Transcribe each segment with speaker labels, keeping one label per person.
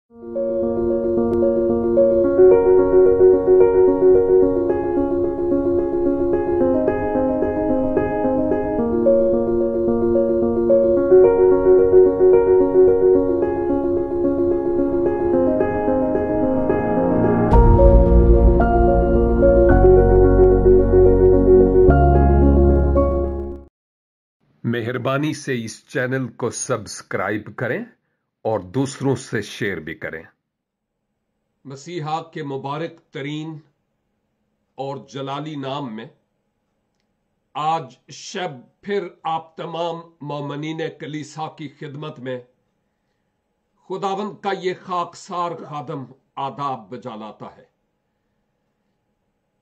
Speaker 1: मेहरबानी से इस चैनल को सब्सक्राइब करें और दूसरों से शेयर भी करें। मसीहा के मुबारक तरीन और जलाली नाम में आज शब फिर आप तमाम मोमिनीन कलीसा की खिदमत में खुदावंद का ये खाकसार खादम आदाब बजा लाता है।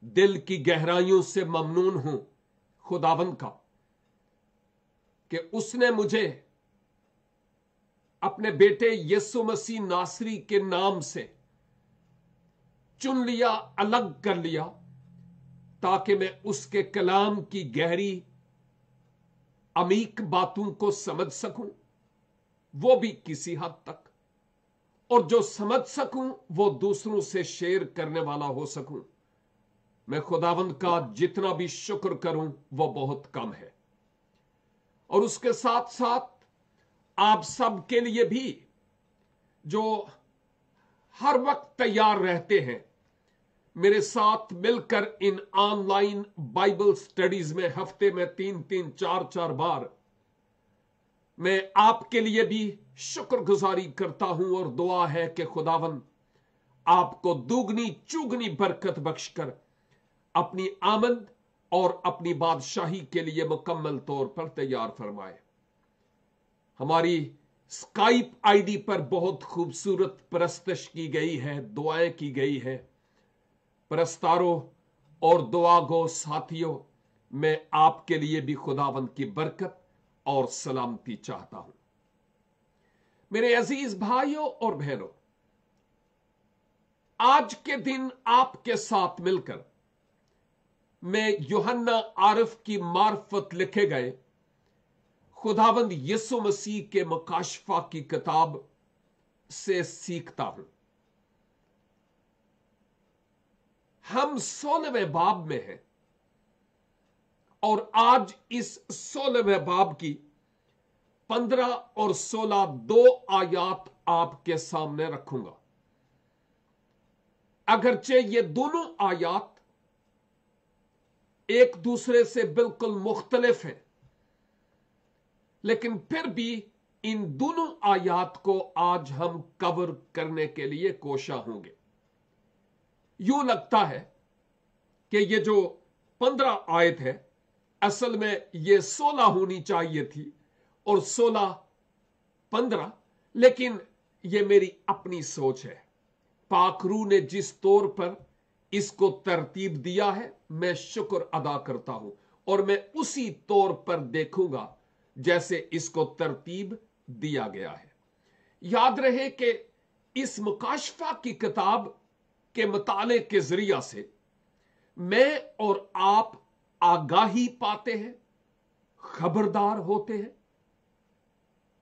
Speaker 1: दिल की गहराइयों से ममनून हूं खुदावंद का कि उसने मुझे अपने बेटे यीशु मसीह नासरी के नाम से चुन लिया, अलग कर लिया, ताकि मैं उसके कलाम की गहरी अमीक बातों को समझ सकूं, वो भी किसी हद तक, और जो समझ सकूं वो दूसरों से शेयर करने वाला हो सकूं। मैं खुदावंद का जितना भी शुक्र करूं वो बहुत कम है। और उसके साथ साथ आप सब के लिए भी जो हर वक्त तैयार रहते हैं मेरे साथ मिलकर इन ऑनलाइन बाइबल स्टडीज में हफ्ते में 3-3, 4-4 बार, मैं आपके लिए भी शुक्रगुजारी करता हूं और दुआ है कि खुदावन आपको दुगनी चुगनी बरकत बख्शकर अपनी आमद और अपनी बादशाही के लिए मुकम्मल तौर पर तैयार फरमाए। हमारी स्काइप आईडी पर बहुत खूबसूरत परस्तश की गई है, दुआएं की गई है। परस्तारों और दुआ गो साथियों, मैं आपके लिए भी खुदावंद की बरकत और सलामती चाहता हूं। मेरे अजीज भाइयों और बहनों, आज के दिन आपके साथ मिलकर मैं यूहन्ना आरिफ की मार्फत लिखे गए खुदावंद यीशु मसीह के मुकाशफा की किताब से सीखता हूं। हम 16वें बाब में हैं और आज इस 16वें बाब की 15 और 16 दो आयात आपके सामने रखूंगा। अगरचे ये दोनों आयात एक दूसरे से बिल्कुल मुख्तलिफ है, लेकिन फिर भी इन दोनों आयात को आज हम कवर करने के लिए कोशा होंगे। यूं लगता है कि ये जो 15 आयत है असल में ये 16 होनी चाहिए थी और 16 15, लेकिन ये मेरी अपनी सोच है। पाक रूह ने जिस तौर पर इसको तरतीब दिया है मैं शुक्र अदा करता हूं और मैं उसी तौर पर देखूंगा जैसे इसको तरतीब दिया गया है। याद रहे कि इस मुकाशफा की किताब के मुताले के जरिया से मैं और आप आगाही पाते हैं, खबरदार होते हैं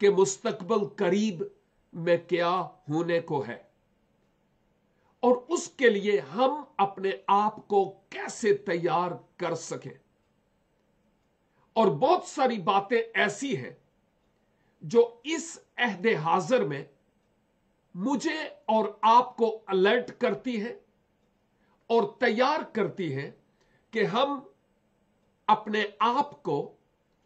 Speaker 1: कि मुस्तकबिल करीब में क्या होने को है और उसके लिए हम अपने आप को कैसे तैयार कर सकें। और बहुत सारी बातें ऐसी हैं जो इस अहदे हाजिर में मुझे और आपको अलर्ट करती हैं और तैयार करती हैं कि हम अपने आप को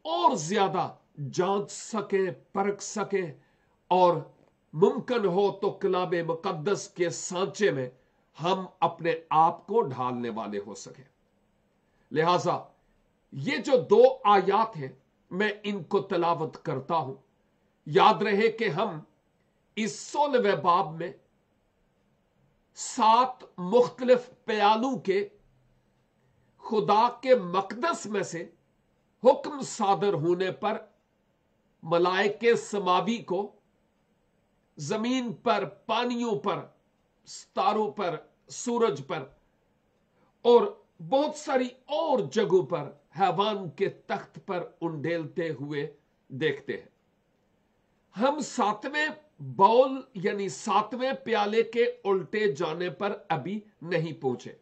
Speaker 1: और ज्यादा जांच सकें, परख सकें और मुमकिन हो तो कलाम मुकद्दस के सांचे में हम अपने आप को ढालने वाले हो सके। लिहाजा ये जो दो आयात हैं मैं इनको तलावत करता हूं। याद रहे कि हम इस 16वें बाब में 7 मुख्तलिफ प्यालों के खुदा के मकदस में से हुक्म सादर होने पर मलाइके समावी को जमीन पर, पानियों पर, सितारों पर, सूरज पर और बहुत सारी और जगहों पर हैवान के तख्त पर उंडेलते हुए देखते हैं। हम 7वें बाउल यानी 7वें प्याले के उल्टे जाने पर अभी नहीं पहुंचे।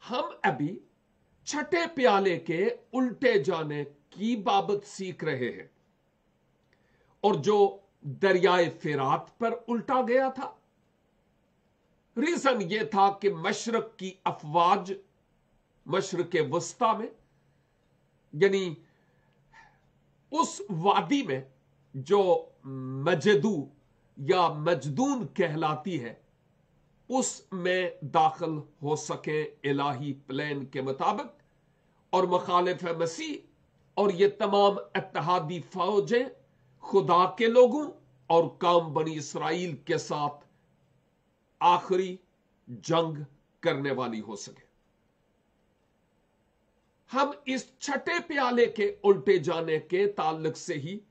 Speaker 1: हम अभी छठे प्याले के उल्टे जाने की बाबत सीख रहे हैं, और जो दरियाए फिरात पर उल्टा गया था, रीजन यह था कि मशरक की अफवाज मशरक वस्ता में यानी उस वादी में जो मजदू या मजदून कहलाती है, उसमें दाखिल हो सके इलाही प्लान के मुताबिक, और मुखालिफ मसीह और ये तमाम इत्तेहादी फौजें खुदा के लोगों और कौम बनी इसराइल के साथ आखिरी जंग करने वाली हो सके। हम इस छठे प्याले के उल्टे जाने के ताल्लुक से ही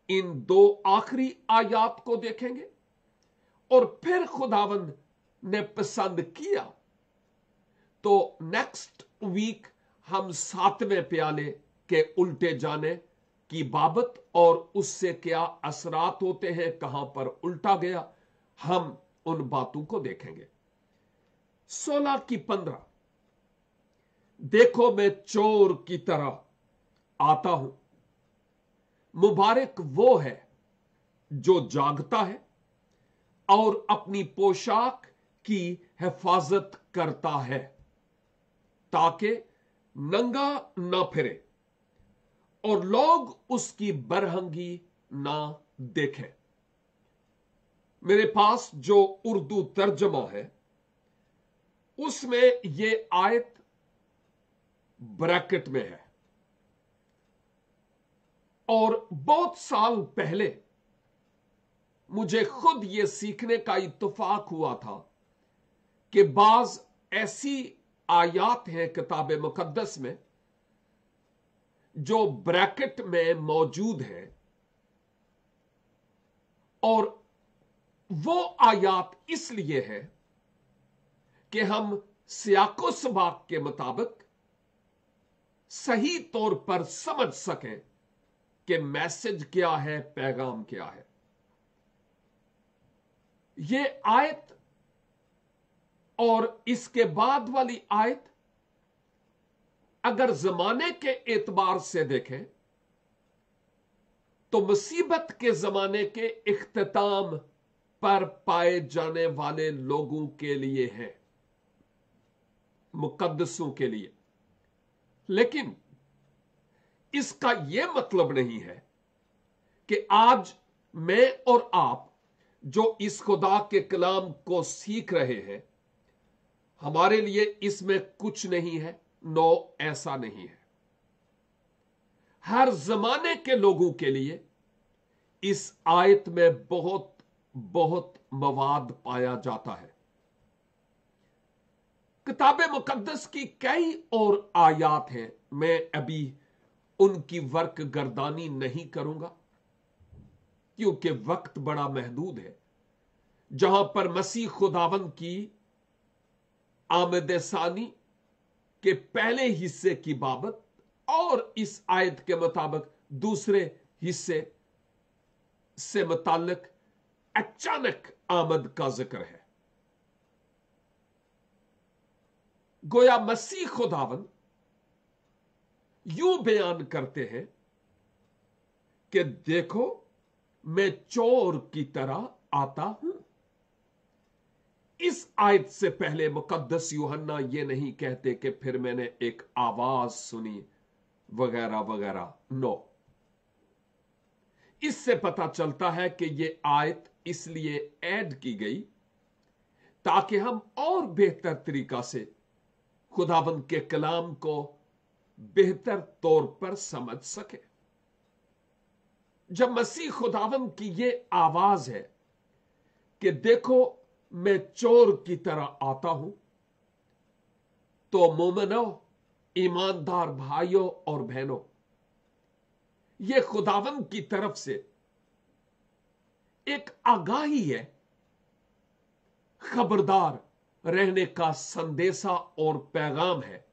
Speaker 1: इन दो आखिरी आयात को देखेंगे, और फिर खुदावंद ने पसंद किया तो नेक्स्ट वीक हम 7वें प्याले के उल्टे जाने की बाबत और उससे क्या असरात होते हैं, कहां पर उल्टा गया, हम उन बातों को देखेंगे। 16 की 15, देखो मैं चोर की तरह आता हूं, मुबारक वो है जो जागता है और अपनी पोशाक की हिफाजत करता है, ताकि नंगा ना फिरे और लोग उसकी बरहंगी ना देखें। मेरे पास जो उर्दू तर्जमा है उसमें यह आयत ब्रैकेट में है, और बहुत साल पहले मुझे खुद यह सीखने का इत्तेफाक हुआ था कि बाज ऐसी आयात हैं किताब मुकद्दस में जो ब्रैकेट में मौजूद है, और वो आयात इसलिए है कि हम सियाको सबाक के मुताबिक सही तौर पर समझ सकें कि मैसेज क्या है, पैगाम क्या है। यह आयत और इसके बाद वाली आयत अगर जमाने के एतबार से देखें तो मुसीबत के जमाने के इख्तिताम पर पाए जाने वाले लोगों के लिए है, मुकद्दसों के लिए। लेकिन इसका यह मतलब नहीं है कि आज मैं और आप जो इस खुदा के कलाम को सीख रहे हैं, हमारे लिए इसमें कुछ नहीं है। नो, ऐसा नहीं है। हर जमाने के लोगों के लिए इस आयत में बहुत बहुत मवाद पाया जाता है। किताब मुकद्दस की कई और आयात हैं, मैं अभी उनकी वर्क गर्दानी नहीं करूंगा क्योंकि वक्त बड़ा महदूद है, जहां पर मसीह खुदावंद की आमद सानी के पहले हिस्से की बाबत और इस आयत के मुताबिक दूसरे हिस्से से मुताल्लिक अचानक आमद का जिक्र है। गोया मसीह खुदावंद यूं बयान करते हैं कि देखो मैं चोर की तरह आता हूं। इस आयत से पहले मुकद्दस यूहन्ना यह नहीं कहते कि फिर मैंने एक आवाज सुनी वगैरह वगैरह। नो, इससे पता चलता है कि यह आयत इसलिए ऐड की गई ताकि हम और बेहतर तरीका से खुदाबंद के कलाम को बेहतर तौर पर समझ सके। जब मसीह खुदाबंद की यह आवाज है कि देखो मैं चोर की तरह आता हूं, तो मोमिनो, ईमानदार भाइयों और बहनों, यह खुदावंद की तरफ से एक आगाही है, खबरदार रहने का संदेशा और पैगाम है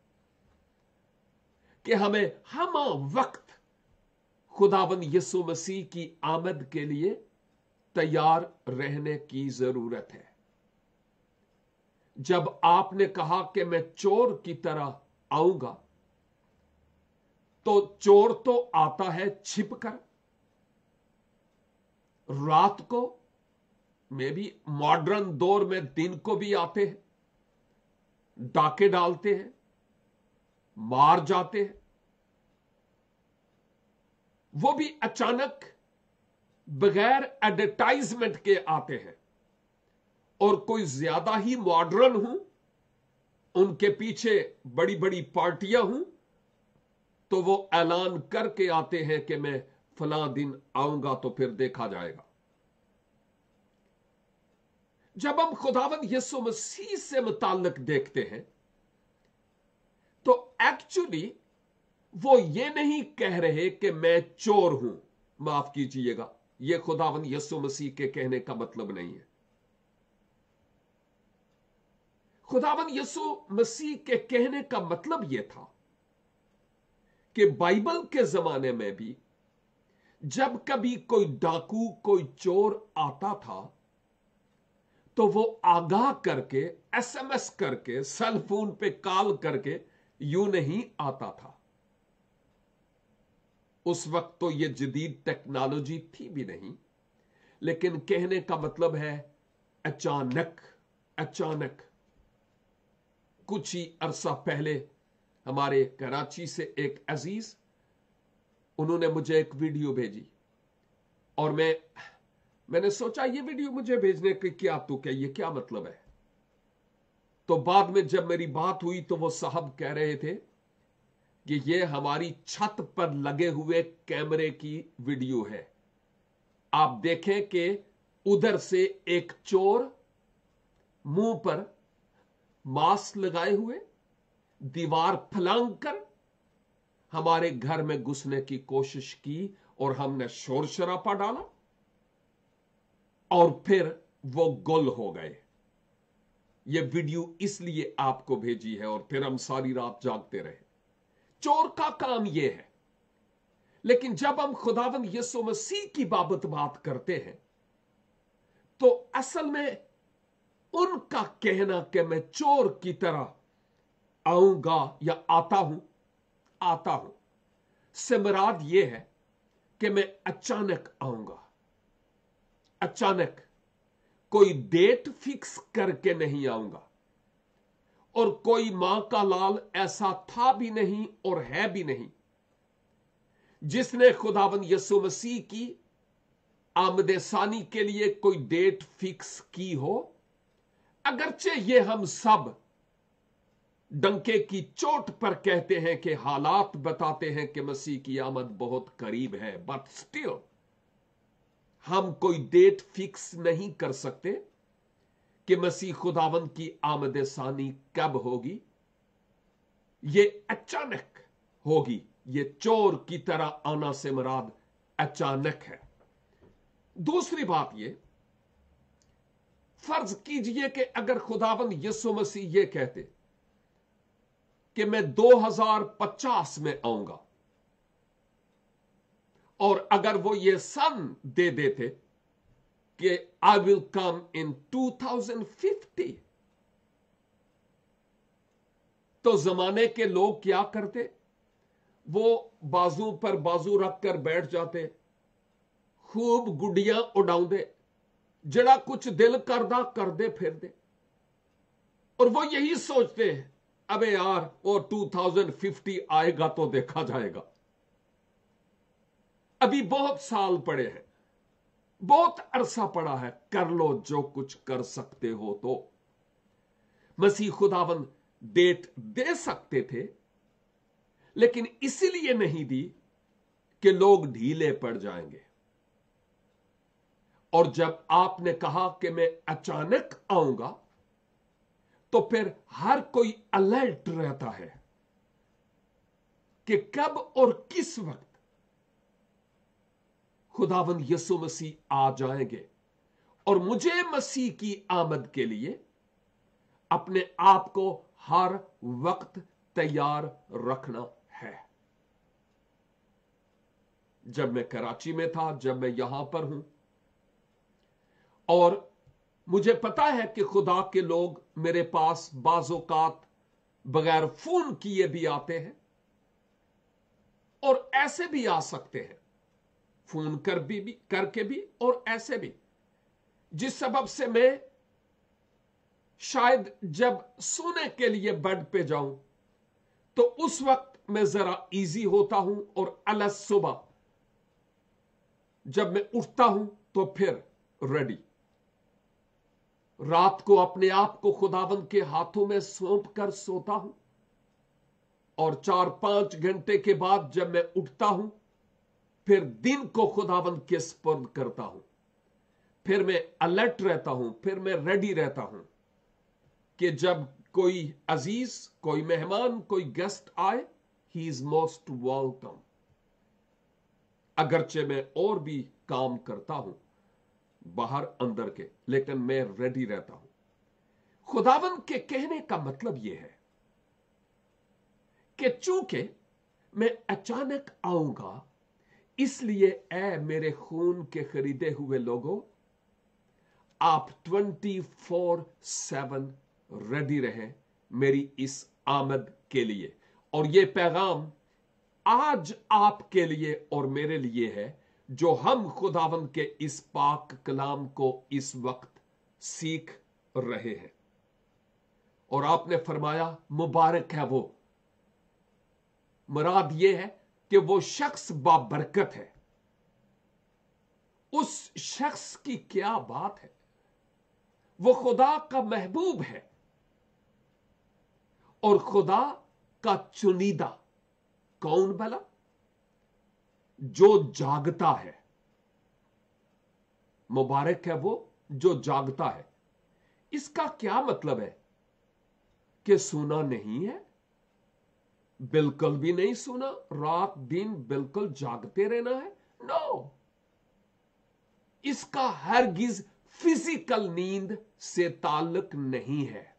Speaker 1: कि हमें हम वक्त खुदावंद यीशु मसीह की आमद के लिए तैयार रहने की जरूरत है। जब आपने कहा कि मैं चोर की तरह आऊंगा, तो चोर तो आता है छिपकर, रात को, में भी मॉडर्न दौर में दिन को भी आते हैं, डाके डालते हैं, मार जाते हैं। वो भी अचानक बगैर एडवर्टाइजमेंट के आते हैं, और कोई ज्यादा ही मॉडर्न हूं, उनके पीछे बड़ी बड़ी पार्टियां हूं, तो वो ऐलान करके आते हैं कि मैं फलां दिन आऊंगा, तो फिर देखा जाएगा। जब हम खुदावंद यीशु मसीह से मुताल्लिक देखते हैं, तो एक्चुअली वो ये नहीं कह रहे कि मैं चोर हूं। माफ कीजिएगा, यह खुदावंद यीशु मसीह के कहने का मतलब नहीं है। खुदावंद यीशु मसीह के कहने का मतलब यह था कि बाइबल के जमाने में भी जब कभी कोई डाकू, कोई चोर आता था, तो वो आगाह करके, एसएमएस करके, सेल फोन पे कॉल करके यूं नहीं आता था। उस वक्त तो ये जदीद टेक्नोलॉजी थी भी नहीं, लेकिन कहने का मतलब है अचानक। अचानक कुछ ही अरसा पहले हमारे कराची से एक अजीज, उन्होंने मुझे एक वीडियो भेजी, और मैंने सोचा ये वीडियो मुझे भेजने की क्या तुक है, ये क्या मतलब है। तो बाद में जब मेरी बात हुई, तो वो साहब कह रहे थे कि ये हमारी छत पर लगे हुए कैमरे की वीडियो है। आप देखें कि उधर से एक चोर मुंह पर मास्क लगाए हुए, दीवार फलांग कर हमारे घर में घुसने की कोशिश की, और हमने शोर शरापा डाला, और फिर वो गुल हो गए। ये वीडियो इसलिए आपको भेजी है, और फिर हम सारी रात जागते रहे। चोर का काम यह है। लेकिन जब हम खुदावंद यीशु मसीह की बाबत बात करते हैं, तो असल में उनका कहना कि मैं चोर की तरह आऊंगा या आता हूं से मुराद यह है कि मैं अचानक आऊंगा। अचानक, कोई डेट फिक्स करके नहीं आऊंगा, और कोई मां का लाल ऐसा था भी नहीं और है भी नहीं जिसने खुदावंद यीशु मसीह की आमदे सानी के लिए कोई डेट फिक्स की हो। अगरचे ये हम सब डंके की चोट पर कहते हैं कि हालात बताते हैं कि मसीह की आमद बहुत करीब है, बट स्टिल हम कोई डेट फिक्स नहीं कर सकते कि मसीह खुदावंद की आमद सानी कब होगी। ये अचानक होगी। ये चोर की तरह आना से मुराद अचानक है। दूसरी बात, ये फर्ज कीजिए कि अगर खुदावंद यीशु मसीह ये कहते कि मैं 2050 में आऊंगा, और अगर वो ये सन दे देते कि आई विल कम इन 2050, तो जमाने के लोग क्या करते? वो बाजू पर बाजू रखकर बैठ जाते, खूब गुड्डियां उड़ाउंदे, जड़ा कुछ दिल करदा कर दे फिर दे। और वो यही सोचते हैं, अबे यार वो 2050 आएगा तो देखा जाएगा, अभी बहुत साल पड़े हैं, बहुत अरसा पड़ा है, कर लो जो कुछ कर सकते हो। तो मसीह खुदावंद डेट दे सकते थे, लेकिन इसलिए नहीं दी कि लोग ढीले पड़ जाएंगे। और जब आपने कहा कि मैं अचानक आऊंगा, तो फिर हर कोई अलर्ट रहता है कि कब और किस वक्त खुदावंद यीशु मसीह आ जाएंगे। और मुझे मसीह की आमद के लिए अपने आप को हर वक्त तैयार रखना है। जब मैं कराची में था, जब मैं यहां पर हूं, और मुझे पता है कि खुदा के लोग मेरे पास बाज़ औक़ात बगैर फोन किए भी आते हैं और ऐसे भी आ सकते हैं, फोन करके भी और ऐसे भी, जिस सबब से मैं शायद जब सोने के लिए बेड पे जाऊं तो उस वक्त मैं जरा इजी होता हूं और अलग सुबह जब मैं उठता हूं तो फिर रेडी। रात को अपने आप को खुदावंद के हाथों में सौंप कर सोता हूं और 4-5 घंटे के बाद जब मैं उठता हूं फिर दिन को खुदावंद के सुपुर्द करता हूं, फिर मैं अलर्ट रहता हूं, फिर मैं रेडी रहता हूं कि जब कोई अजीज, कोई मेहमान, कोई गेस्ट आए, ही इज मोस्ट वेलकम। अगरचे मैं और भी काम करता हूं बाहर अंदर के, लेकिन मैं रेडी रहता हूं। खुदावंद के कहने का मतलब यह है कि चूंकि मैं अचानक आऊंगा, इसलिए ऐ मेरे खून के खरीदे हुए लोगों, आप 24/7 रेडी रहें मेरी इस आमद के लिए। और यह पैगाम आज आपके लिए और मेरे लिए है, जो हम खुदावंद के इस पाक कलाम को इस वक्त सीख रहे हैं। और आपने फरमाया मुबारक है वो, मुराद यह है कि वो शख्स बाबरकत है। उस शख्स की क्या बात है, वो खुदा का महबूब है और खुदा का चुनीदा। कौन भला? जो जागता है। मुबारक है वो जो जागता है। इसका क्या मतलब है कि सुना नहीं है? बिल्कुल भी नहीं सुना, रात दिन बिल्कुल जागते रहना है? नो, इसका हरगिज फिजिकल नींद से ताल्लुक नहीं है।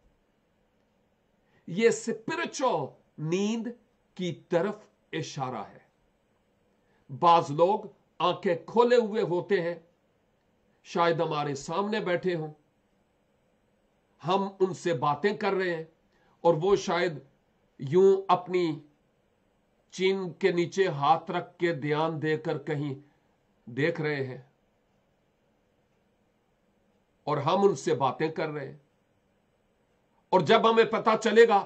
Speaker 1: यह स्पिरिचुअल नींद की तरफ इशारा है। बाज लोग आंखें खोले हुए होते हैं, शायद हमारे सामने बैठे हों, हम उनसे बातें कर रहे हैं और वो शायद यूं अपनी चिन के नीचे हाथ रख के ध्यान देकर कहीं देख रहे हैं और हम उनसे बातें कर रहे हैं। और जब हमें पता चलेगा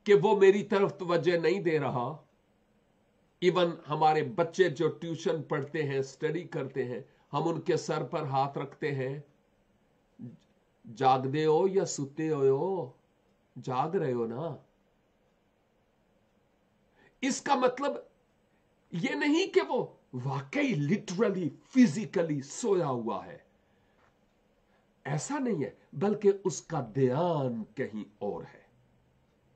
Speaker 1: कि वो मेरी तरफ तवज्जो नहीं दे रहा, इवन हमारे बच्चे जो ट्यूशन पढ़ते हैं, स्टडी करते हैं, हम उनके सर पर हाथ रखते हैं, जागदे हो या सुते हो? जाग रहे हो ना? इसका मतलब यह नहीं कि वो वाकई लिटरली फिजिकली सोया हुआ है, ऐसा नहीं है, बल्कि उसका ध्यान कहीं और है।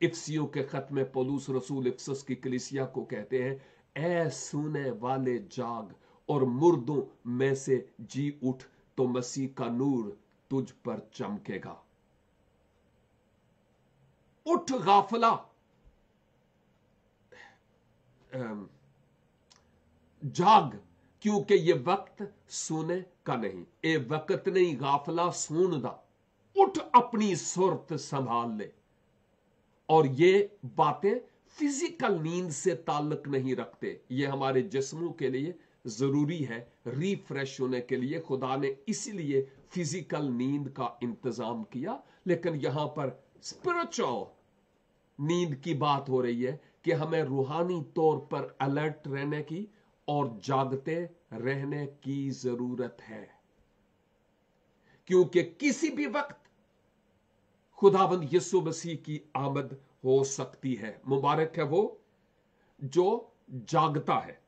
Speaker 1: इफसियों के खत में पौलुस रसूल इफसस की कलीसिया को कहते हैं, ऐ सुने वाले जाग और मुर्दों में से जी उठ, तो मसीह का नूर तुझ पर चमकेगा। उठ गाफला, जाग, क्योंकि ये वक्त सोने का नहीं, ए वक्त नहीं गाफला सून दा। उठ, अपनी सुरत संभाल ले। और ये बातें फिजिकल नींद से ताल्लुक नहीं रखते, ये हमारे जिस्मों के लिए जरूरी है, रिफ्रेश होने के लिए खुदा ने इसीलिए फिजिकल नींद का इंतजाम किया। लेकिन यहां पर स्पिरिचुअल नींद की बात हो रही है कि हमें रूहानी तौर पर अलर्ट रहने की और जागते रहने की जरूरत है, क्योंकि किसी भी वक्त खुदावंद यीशु मसीह की आमद हो सकती है। मुबारक है वो जो जागता है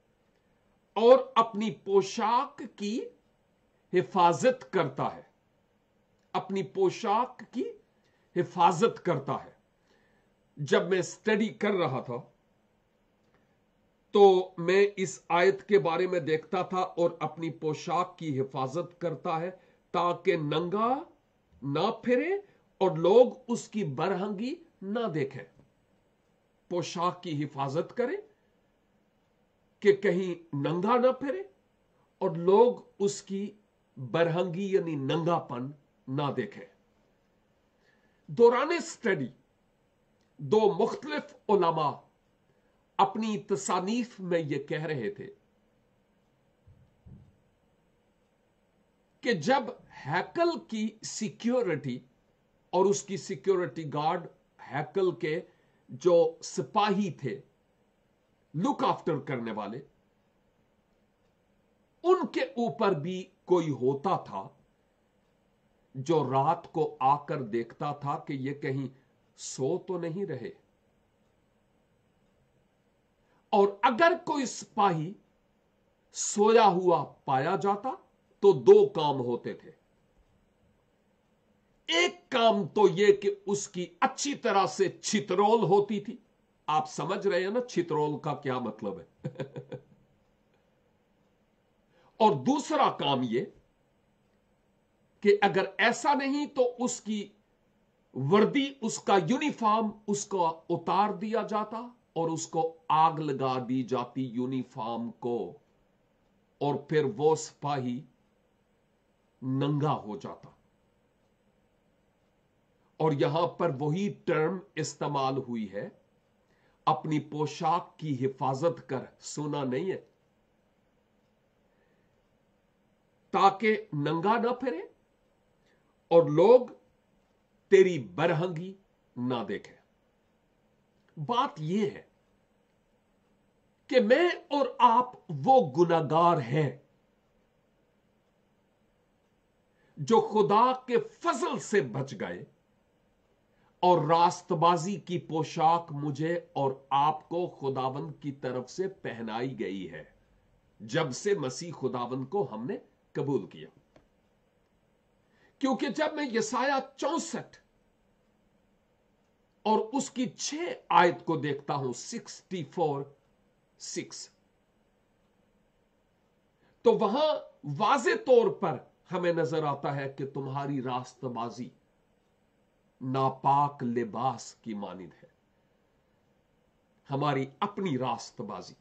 Speaker 1: और अपनी पोशाक की हिफाजत करता है, अपनी पोशाक की हिफाजत करता है। जब मैं स्टडी कर रहा था तो मैं इस आयत के बारे में देखता था, और अपनी पोशाक की हिफाजत करता है ताकि नंगा ना फिरे और लोग उसकी बरहंगी ना देखें। पोशाक की हिफाजत करे कि कहीं नंगा ना फिरे और लोग उसकी बरहंगी यानी नंगापन ना देखें। दौरान स्टडी दो मुख्तलिफ उलमा अपनी तसानीफ में यह कह रहे थे कि जब हैकल की सिक्योरिटी और उसकी सिक्योरिटी गार्ड, हैकल के जो सिपाही थे, लुक आफ्टर करने वाले, उनके ऊपर भी कोई होता था जो रात को आकर देखता था कि ये कहीं सो तो नहीं रहे। और अगर कोई सिपाही सोया हुआ पाया जाता तो दो काम होते थे। एक काम तो यह कि उसकी अच्छी तरह से छितरोल होती थी। आप समझ रहे हैं ना छितरोल का क्या मतलब है। और दूसरा काम यह कि अगर ऐसा नहीं तो उसकी वर्दी, उसका यूनिफॉर्म उसको उतार दिया जाता और उसको आग लगा दी जाती यूनिफॉर्म को, और फिर वो सिपाही नंगा हो जाता। और यहां पर वही टर्म इस्तेमाल हुई है, अपनी पोशाक की हिफाजत कर, सुना नहीं है, ताकि नंगा ना फिरे और लोग तेरी बरहंगी ना देखें। बात यह है कि मैं और आप वो गुनाहगार हैं जो खुदा के फजल से बच गए, और रास्तबाजी की पोशाक मुझे और आपको खुदावंद की तरफ से पहनाई गई है जब से मसीह खुदावंद को हमने कबूल किया। क्योंकि जब मैं यसाया 64 और उसकी 6 आयत को देखता हूं, 64:6, तो वहां वाज़े तौर पर हमें नजर आता है कि तुम्हारी रास्तबाजी नापाक लिबास की मानिंद है। हमारी अपनी रास्तबाजी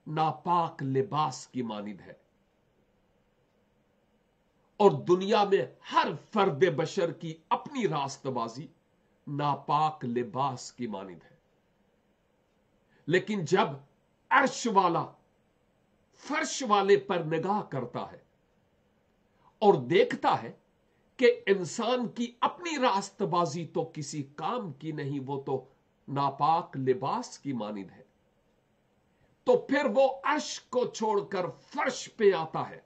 Speaker 1: नापाक लिबास की मानिंद है। और दुनिया में हर फर्द बशर की अपनी रास्तबाजी नापाक लिबास की मानिंद है। लेकिन जब अर्श वाला फर्श वाले पर निगाह करता है और देखता है कि इंसान की अपनी रास्तबाजी तो किसी काम की नहीं, वो तो नापाक लिबास की मानिंद है, तो फिर वो अर्श को छोड़कर फर्श पे आता है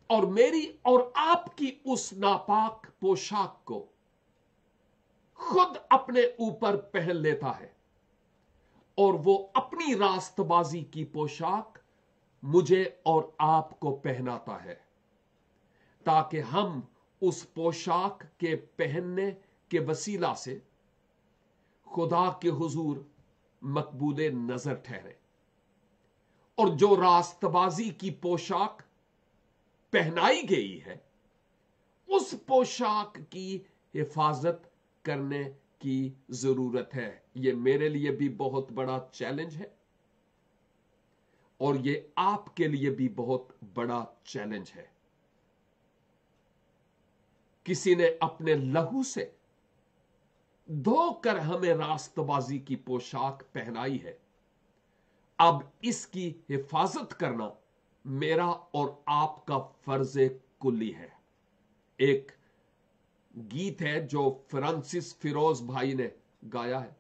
Speaker 1: और मेरी और आपकी उस नापाक पोशाक को खुद अपने ऊपर पहन लेता है, और वो अपनी रास्तबाजी की पोशाक मुझे और आपको पहनाता है, ताकि हम उस पोशाक के पहनने के वसीला से खुदा के हुजूर मकबूले नजर ठहरे। और जो रास्तबाजी की पोशाक पहनाई गई है, उस पोशाक की हिफाजत करने की जरूरत है। यह मेरे लिए भी बहुत बड़ा चैलेंज है और यह आपके लिए भी बहुत बड़ा चैलेंज है। किसी ने अपने लहू से धोकर हमें रास्तबाजी की पोशाक पहनाई है। अब इसकी हिफाजत करना मेरा और आपका फर्ज कुल्ली है। एक गीत है जो फ्रांसिस फिरोज भाई ने गाया है,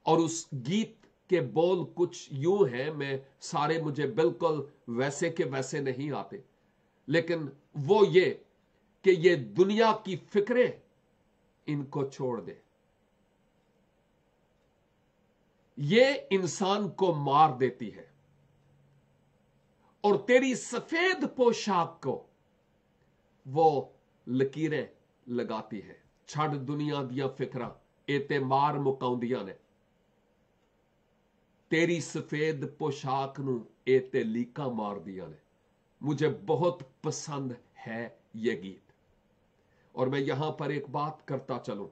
Speaker 1: और उस गीत के बोल कुछ यूं हैं, मैं सारे मुझे बिल्कुल वैसे के वैसे नहीं आते, लेकिन वो ये कि ये दुनिया की फिक्रें इनको छोड़ दे, ये इंसान को मार देती है और तेरी सफेद पोशाक को वो लकीरें लगाती है। छड़ दुनिया दिया फिक्रा एते मार मुकाउंदियां ने, तेरी सफेद पोशाक नू एते लीका मार दिया ने। मुझे बहुत पसंद है यह गीत। और मैं यहां पर एक बात करता चलूं,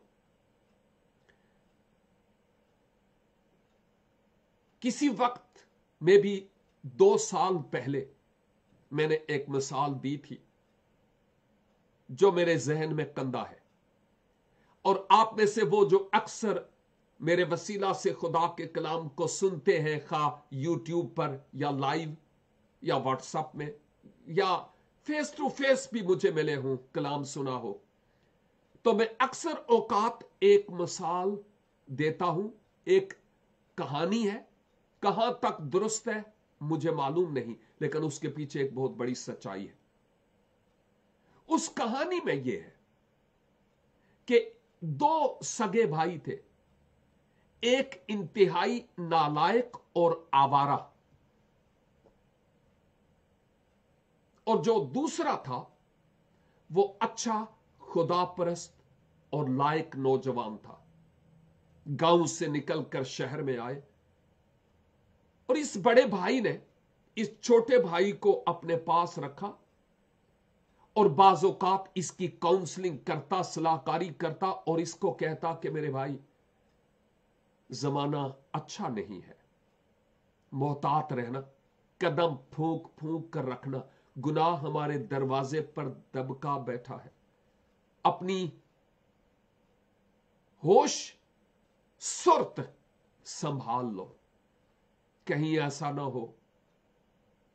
Speaker 1: किसी वक्त में भी 2 साल पहले मैंने एक मिसाल दी थी जो मेरे जहन में कंदा है, और आप में से वो जो अक्सर मेरे वसीला से खुदा के कलाम को सुनते हैं, खा यूट्यूब पर या लाइव या व्हाट्सएप में या फेस टू फेस भी मुझे मिले हों, कलाम सुना हो, तो मैं अक्सर औकात एक मिसाल देता हूं। एक कहानी है, कहां तक दुरुस्त है मुझे मालूम नहीं, लेकिन उसके पीछे एक बहुत बड़ी सच्चाई है। उस कहानी में यह है कि दो सगे भाई थे, एक इंतहाई नालायक और आवारा, और जो दूसरा था वो अच्छा, खुदा परस्त और लायक नौजवान था। गांव से निकलकर शहर में आए, और इस बड़े भाई ने इस छोटे भाई को अपने पास रखा और बाज़ौकात इसकी काउंसलिंग करता, सलाहकारी करता, और इसको कहता कि मेरे भाई, जमाना अच्छा नहीं है, मोहतात रहना, कदम फूंक फूंक कर रखना, गुनाह हमारे दरवाजे पर दबका बैठा है, अपनी होश सुर्त संभाल लो, कहीं ऐसा ना हो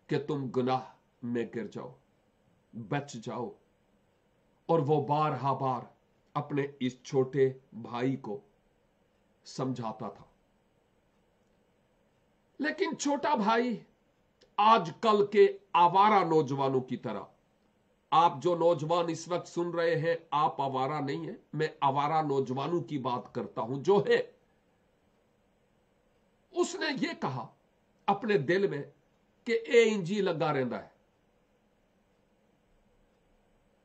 Speaker 1: कि तुम गुनाह में गिर जाओ, बच जाओ। और वो बारहा बार अपने इस छोटे भाई को समझाता था, लेकिन छोटा भाई आजकल के आवारा नौजवानों की तरह, आप जो नौजवान इस वक्त सुन रहे हैं, आप आवारा नहीं है, मैं आवारा नौजवानों की बात करता हूं, जो है उसने ये कहा अपने दिल में कि ए इंजी लगा रहता है,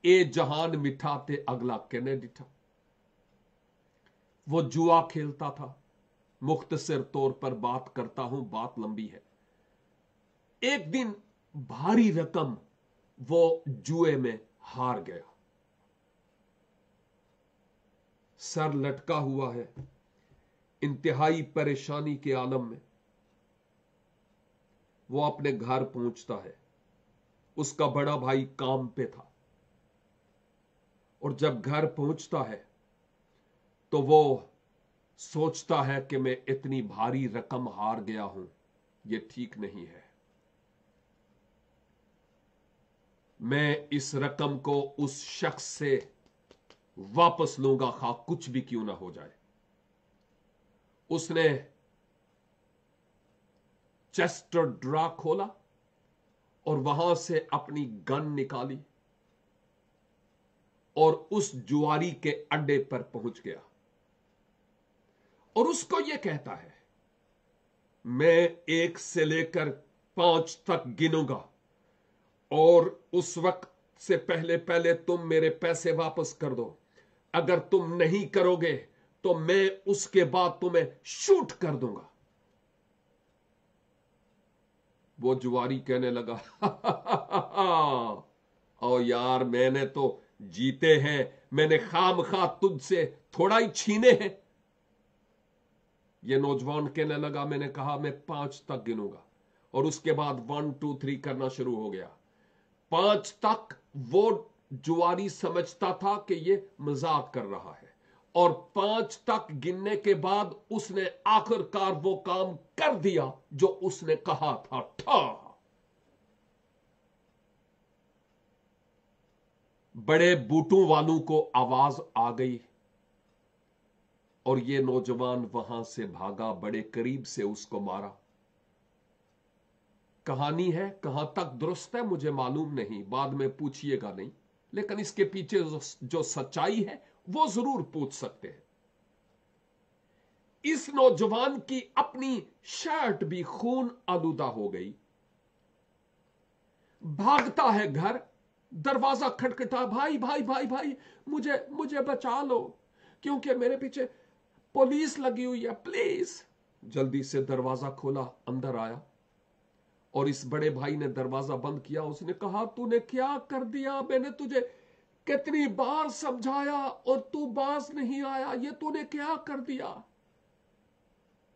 Speaker 1: ए जहान मिठा ते अगला कहने डिठा। वो जुआ खेलता था, मुख्तसर तौर पर बात करता हूं, बात लंबी है। एक दिन भारी रकम वो जुए में हार गया, सर लटका हुआ है, इंतहाई परेशानी के आलम में वो अपने घर पहुंचता है। उसका बड़ा भाई काम पे था, और जब घर पहुंचता है तो वो सोचता है कि मैं इतनी भारी रकम हार गया हूं, ये ठीक नहीं है, मैं इस रकम को उस शख्स से वापस लूंगा, खा कुछ भी क्यों ना हो जाए। उसने चेस्ट ड्रा खोला और वहां से अपनी गन निकाली और उस जुआरी के अड्डे पर पहुंच गया, और उसको यह कहता है, मैं 1 से लेकर 5 तक गिनूंगा, और उस वक्त से पहले पहले तुम मेरे पैसे वापस कर दो। अगर तुम नहीं करोगे तो मैं उसके बाद तुम्हें शूट कर दूंगा। वो जुआरी कहने लगा, ओ यार, मैंने तो जीते हैं, मैंने खामखा तुझसे थोड़ा ही छीने हैं। ये नौजवान कहने लगा, मैंने कहा मैं 5 तक गिनूंगा, और उसके बाद 1 2 3 करना शुरू हो गया। 5 तक वो जुआरी समझता था कि ये मजाक कर रहा है, और 5 तक गिनने के बाद उसने आखिरकार वो काम कर दिया जो उसने कहा था। ठा बड़े बूटों वालों को आवाज आ गई, और ये नौजवान वहां से भागा, बड़े करीब से उसको मारा। कहानी है, कहां तक दुरुस्त है मुझे मालूम नहीं, बाद में पूछिएगा नहीं, लेकिन इसके पीछे जो सच्चाई है वो जरूर पूछ सकते हैं। इस नौजवान की अपनी शर्ट भी खून आलूदा हो गई, भागता है घर, दरवाजा खटखटा, भाई भाई भाई भाई, मुझे मुझे बचा लो, क्योंकि मेरे पीछे पुलिस लगी हुई है, प्लीज। जल्दी से दरवाजा खोला, अंदर आया, और इस बड़े भाई ने दरवाजा बंद किया। उसने कहा, तूने क्या कर दिया? मैंने तुझे कितनी बार समझाया और तू बाज नहीं आया, ये तूने क्या कर दिया?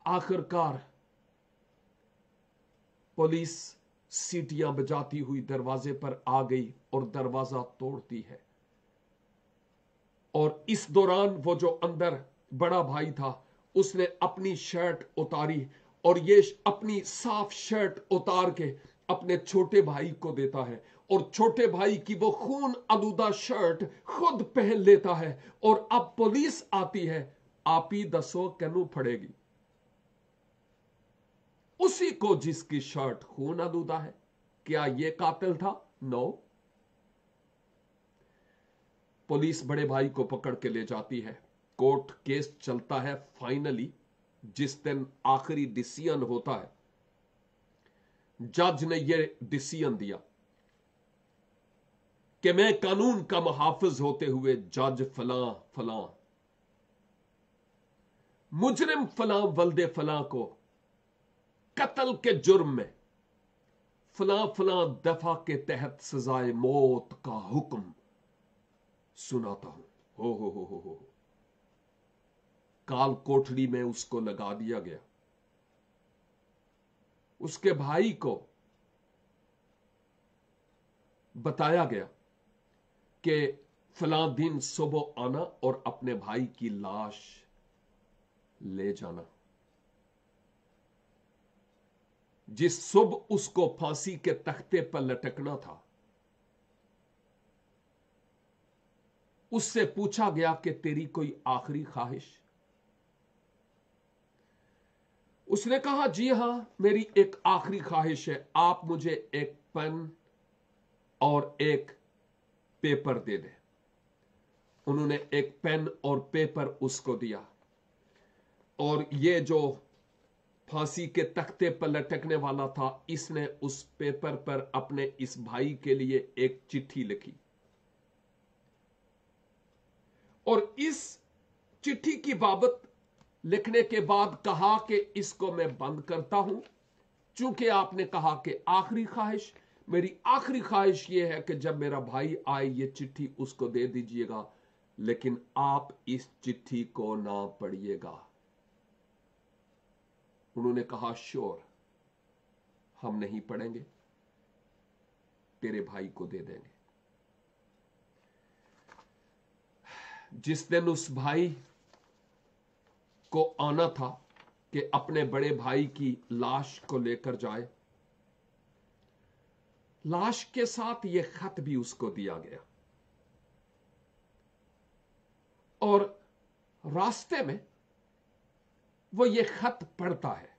Speaker 1: आखिरकार पुलिस सीटियां बजाती हुई दरवाजे पर आ गई और दरवाजा तोड़ती है। और इस दौरान वो जो अंदर बड़ा भाई था उसने अपनी शर्ट उतारी और ये अपनी साफ शर्ट उतार के अपने छोटे भाई को देता है और छोटे भाई की वो खून आलूदा शर्ट खुद पहन लेता है। और अब पुलिस आती है, आप ही दसो कैनू फड़ेगी उसी को जिसकी शर्ट खून आलूदा है। क्या ये कातिल था? नो। पुलिस बड़े भाई को पकड़ के ले जाती है, कोर्ट केस चलता है। फाइनली जिस दिन आखिरी डिसीजन होता है, जज ने यह डिसीजन दिया कि मैं कानून का मुहाफिज होते हुए जज फलां फलां मुजरिम फलां वल्दे फलां को कत्ल के जुर्म में फलां फलां दफा के तहत सजाए मौत का हुक्म सुनाता हूं। हो काल कोठरी में उसको लगा दिया गया। उसके भाई को बताया गया कि फलां दिन सुबह आना और अपने भाई की लाश ले जाना। जिस सुबह उसको फांसी के तख्ते पर लटकना था, उससे पूछा गया कि तेरी कोई आखिरी ख्वाहिश? उसने कहा, जी हां, मेरी एक आखिरी ख्वाहिश है, आप मुझे एक पेन और एक पेपर दे दें। उन्होंने एक पेन और पेपर उसको दिया और ये जो फांसी के तख्ते पर लटकने वाला था, इसने उस पेपर पर अपने इस भाई के लिए एक चिट्ठी लिखी और इस चिट्ठी की बाबत लिखने के बाद कहा कि इसको मैं बंद करता हूं, चूंकि आपने कहा कि आखिरी ख्वाहिश, मेरी आखिरी ख्वाहिश यह है कि जब मेरा भाई आए ये चिट्ठी उसको दे दीजिएगा, लेकिन आप इस चिट्ठी को ना पढ़िएगा। उन्होंने कहा, श्योर, हम नहीं पढ़ेंगे, तेरे भाई को दे देंगे। जिस दिन उस भाई को आना था कि अपने बड़े भाई की लाश को लेकर जाए, लाश के साथ यह खत भी उसको दिया गया और रास्ते में वो ये खत पढ़ता है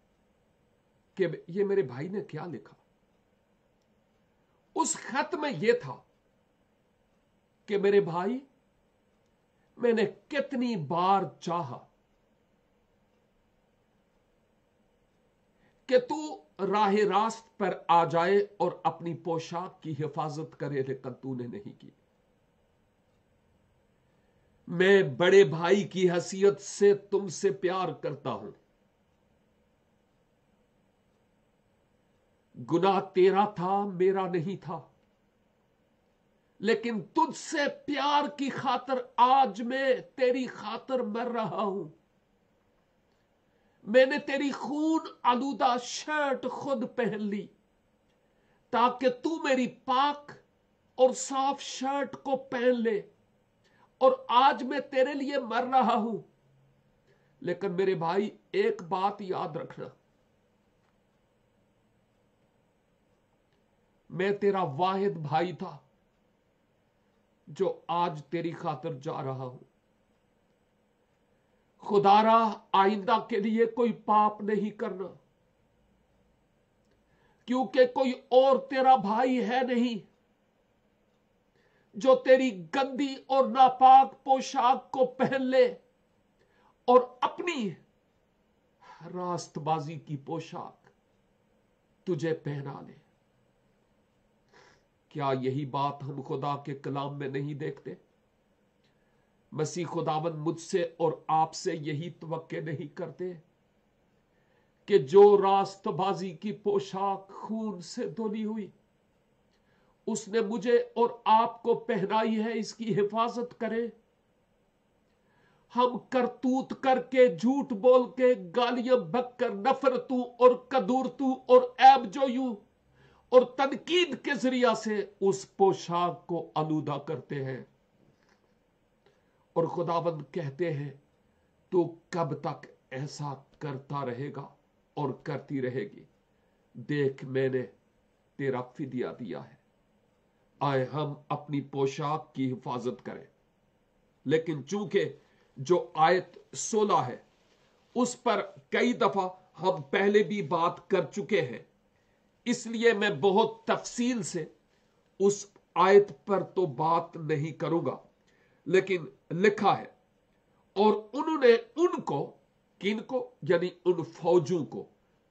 Speaker 1: कि ये मेरे भाई ने क्या लिखा। उस खत में यह था कि मेरे भाई, मैंने कितनी बार चाहा कि तू राह रास्त पर आ जाए और अपनी पोशाक की हिफाजत करे, लेकिन तूने नहीं की। मैं बड़े भाई की हैसियत से तुमसे प्यार करता हूं। गुनाह तेरा था, मेरा नहीं था, लेकिन तुझसे प्यार की खातिर आज मैं तेरी खातिर मर रहा हूं। मैंने तेरी खून आलूदा शर्ट खुद पहन ली ताकि तू मेरी पाक और साफ शर्ट को पहन ले, और आज मैं तेरे लिए मर रहा हूं। लेकिन मेरे भाई, एक बात याद रखना, मैं तेरा वाहिद भाई था जो आज तेरी खातिर जा रहा हूं। खुदारा आइंदा के लिए कोई पाप नहीं करना, क्योंकि कोई और तेरा भाई है नहीं जो तेरी गंदी और नापाक पोशाक को पहन ले और अपनी रास्तबाजी की पोशाक तुझे पहना ले। क्या यही बात हम खुदा के कलाम में नहीं देखते? मसीह खुदावंद मुझसे और आपसे यही तवक्के नहीं करते कि जो रास्तबाजी की पोशाक खून से धुली हुई उसने मुझे और आपको पहनाई है, इसकी हिफाजत करें। हम करतूत करके, झूठ बोल के, गालियां बककर, नफरतू और कदूरतू और ऐब जोयू और तनकीद के जरिया से उस पोशाक को आलूदा करते हैं। और खुदाबंद कहते हैं तो कब तक ऐसा करता रहेगा और करती रहेगी? देख, मैंने तेरा फिदिया दिया है। आए हम अपनी पोशाक की हिफाजत करें। लेकिन चूंकि जो आयत 16 है उस पर कई दफा हम पहले भी बात कर चुके हैं, इसलिए मैं बहुत तफसील से उस आयत पर तो बात नहीं करूंगा। लेकिन लिखा है, और उन्होंने उनको, किनको? यानी उन फौजों को,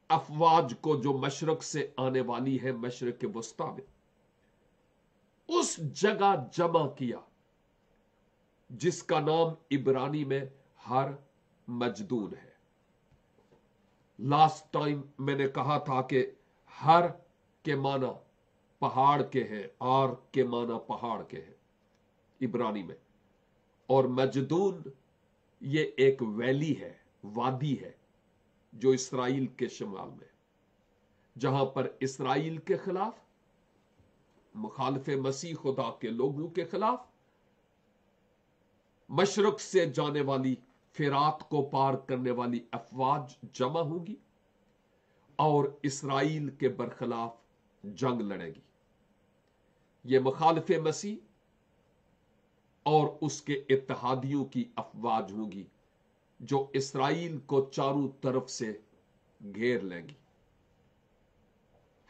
Speaker 1: अफवाज को जो मशरक से आने वाली है, मशरक के वस्ता में, उस जगह जमा किया जिसका नाम इब्रानी में हर मजदून है। लास्ट टाइम मैंने कहा था कि हर के माना पहाड़ के हैं, आर के माना पहाड़ के हैं इब्रानी में, और मजदून ये एक वैली है, वादी है, जो इसराइल के शिमाल में, जहां पर इसराइल के खिलाफ, मुखालिफ मसीह खुदा के लोगों के खिलाफ मशरक से जाने वाली, फिरात को पार करने वाली अफवाज जमा होगी और इसराइल के बरखिलाफ जंग लड़ेगी। यह मुखालिफ मसीह और उसके इत्तेहादियों की अफवाज होगी जो इसराइल को चारों तरफ से घेर लेंगी।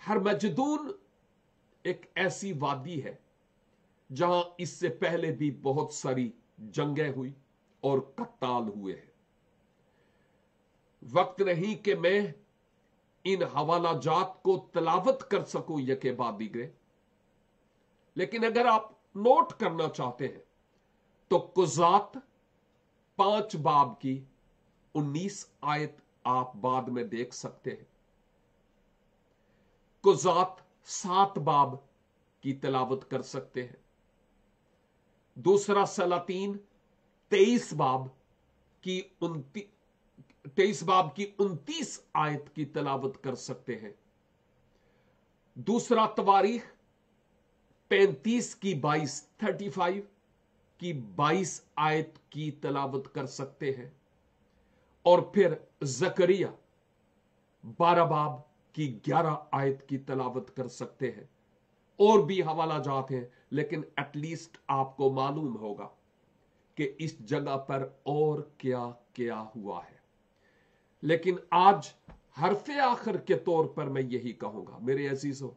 Speaker 1: हरमजदून एक ऐसी वादी है जहां इससे पहले भी बहुत सारी जंगें हुई और कत्ताल हुए हैं। वक्त नहीं कि मैं इन हवाला जात को तलावत कर सकूं यके बाद दीगरे, लेकिन अगर आप नोट करना चाहते हैं तो कुजात 5 बाब की 19 आयत आप बाद में देख सकते हैं। कुजात 7 बाब की तलावत कर सकते हैं। दूसरा सलातीन 23 बाब की 29 आयत की तलावत कर सकते हैं। दूसरा तवारीख 35 की 35 की 22 आयत की तलावत कर सकते हैं। और फिर जकरिया 12 बाब की 11 आयत की तलावत कर सकते हैं। और भी हवाला जात हैं, लेकिन एटलीस्ट आपको मालूम होगा कि इस जगह पर और क्या क्या हुआ है। लेकिन आज हरफे आखिर के तौर पर मैं यही कहूंगा, मेरे अजीजों,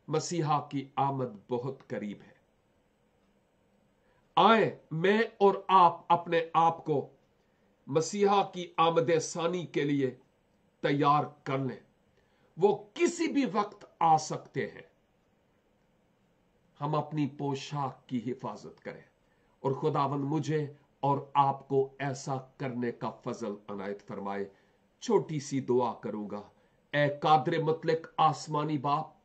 Speaker 1: मसीहा की आमद बहुत करीब है। आए मैं और आप अपने आप को मसीहा की आमद सानी के लिए तैयार कर लें। वो किसी भी वक्त आ सकते हैं। हम अपनी पोशाक की हिफाजत करें और खुदावंद मुझे और आपको ऐसा करने का फजल अनायत फरमाए। छोटी सी दुआ करूंगा। ए कादर मुतलक आसमानी बाप,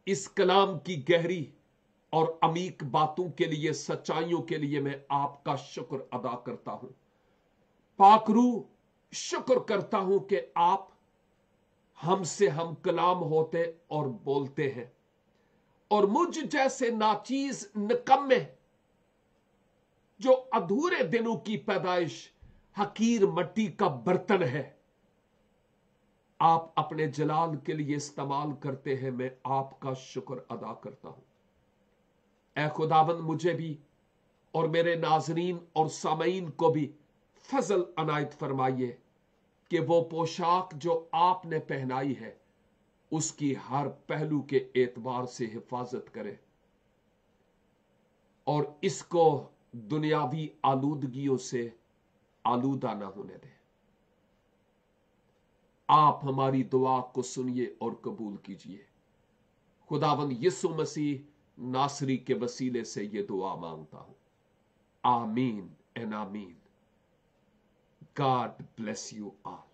Speaker 1: इस कलाम की गहरी और अमीक बातों के लिए, सच्चाइयों के लिए मैं आपका शुक्र अदा करता हूं। पाकरू शुक्र करता हूं कि आप हमसे हम कलाम होते और बोलते हैं, और मुझ जैसे नाचीज निकम्मे जो अधूरे दिनों की पैदाइश, हकीर मट्टी का बर्तन है, आप अपने जलाल के लिए इस्तेमाल करते हैं। मैं आपका शुक्र अदा करता हूं। ऐ खुदाबंद मुझे भी और मेरे नाजरीन और सामईन को भी फजल अनायत फरमाइए कि वो पोशाक जो आपने पहनाई है उसकी हर पहलू के एतबार से हिफाजत करें और इसको दुनियावी आलूदगियों से आलूदा ना होने दें। आप हमारी दुआ को सुनिए और कबूल कीजिए। खुदावंद यीशु मसीह नासरी के वसीले से यह दुआ मांगता हूं। आमीन एंड आमीन। God bless you all.